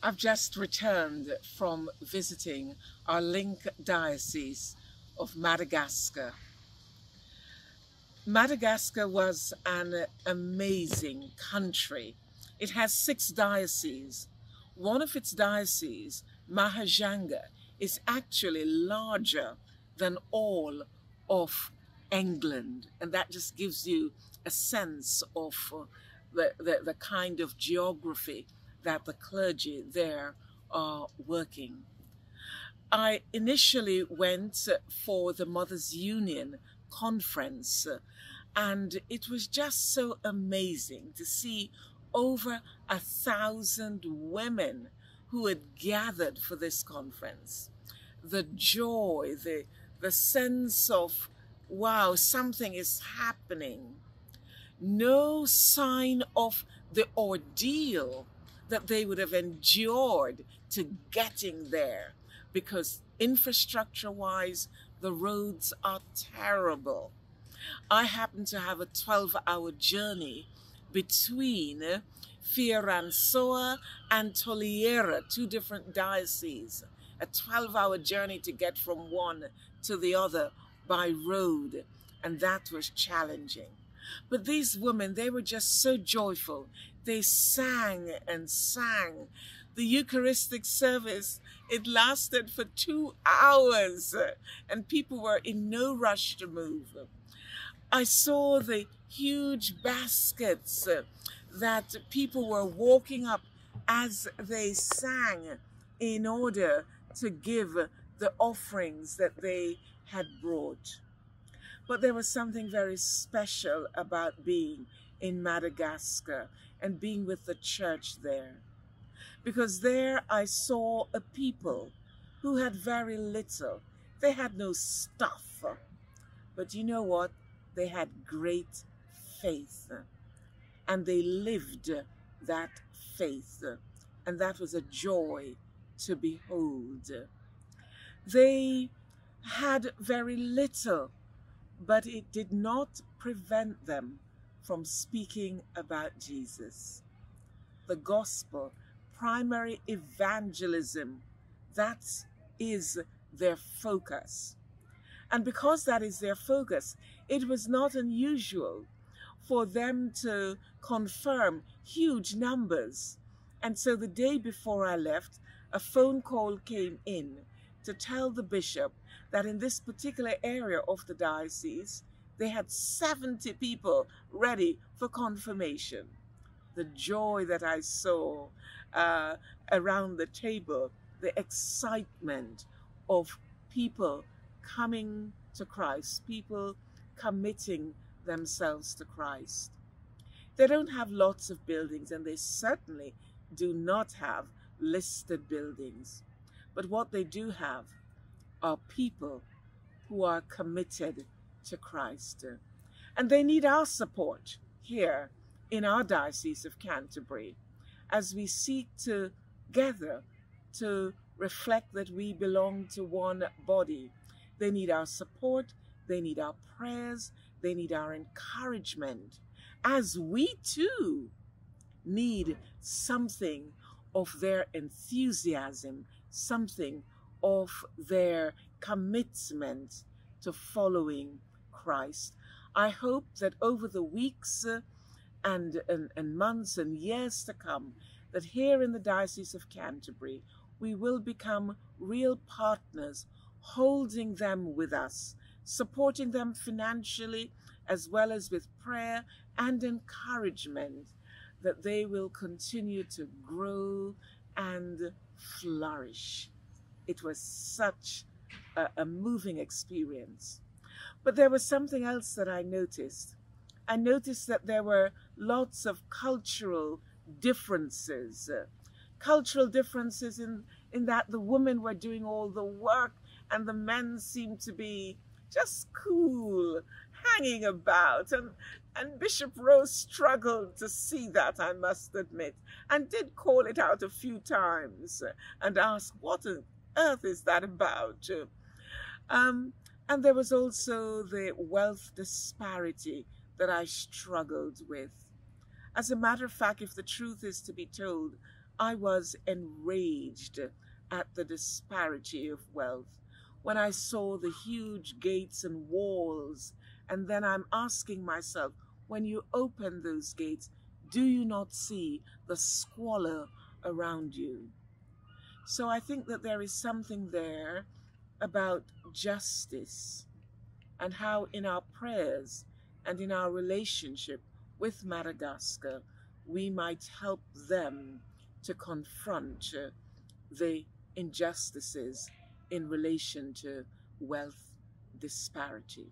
I've just returned from visiting our link diocese of Madagascar. Madagascar was an amazing country. It has 6 dioceses. One of its dioceses, Mahajanga, is actually larger than all of England. And that just gives you a sense of the kind of geography that the clergy there are working. I initially went for the Mothers Union conference, and it was just so amazing to see over 1,000 women who had gathered for this conference. The joy, the sense of, wow, something is happening. No sign of the ordeal that they would have endured to getting there, because infrastructure-wise, the roads are terrible. I happen to have a 12-hour journey between Fianarantsoa and Toliara, 2 different dioceses. A 12-hour journey to get from one to the other by road, and that was challenging. But these women, they were just so joyful. They sang and sang. The Eucharistic service, it lasted for 2 hours, and people were in no rush to move. I saw the huge baskets that people were walking up as they sang in order to give the offerings that they had brought. But there was something very special about being in Madagascar and being with the church there. Because there I saw a people who had very little. They had no stuff. But you know what? They had great faith. And they lived that faith. And that was a joy to behold. They had very little, but it did not prevent them from speaking about Jesus. The gospel, primary evangelism, that is their focus. And because that is their focus, it was not unusual for them to confirm huge numbers. And so the day before I left, a phone call came in to tell the bishop that in this particular area of the diocese, they had 70 people ready for confirmation. The joy that I saw around the table, the excitement of people coming to Christ, people committing themselves to Christ. They don't have lots of buildings, and they certainly do not have listed buildings. But what they do have are people who are committed to Christ. And they need our support here in our Diocese of Canterbury as we seek together to reflect that we belong to one body. They need our support, they need our prayers, they need our encouragement, as we too need something of their enthusiasm, something of their commitment to following Christ. I hope that over the weeks and months and years to come, that here in the Diocese of Canterbury, we will become real partners, holding them with us, supporting them financially, as well as with prayer and encouragement, that they will continue to grow and flourish. It was such a moving experience. But there was something else that I noticed. I noticed that there were lots of cultural differences. Cultural differences in that the women were doing all the work and the men seemed to be just cool, hanging about. And Bishop Rose struggled to see that, I must admit, and did call it out a few times and ask, what on earth is that about? And there was also the wealth disparity that I struggled with. As a matter of fact, if the truth is to be told, I was enraged at the disparity of wealth when I saw the huge gates and walls. And then I'm asking myself, when you open those gates, do you not see the squalor around you? So I think that there is something there about justice and how in our prayers and in our relationship with Madagascar, we might help them to confront the injustices in relation to wealth disparity.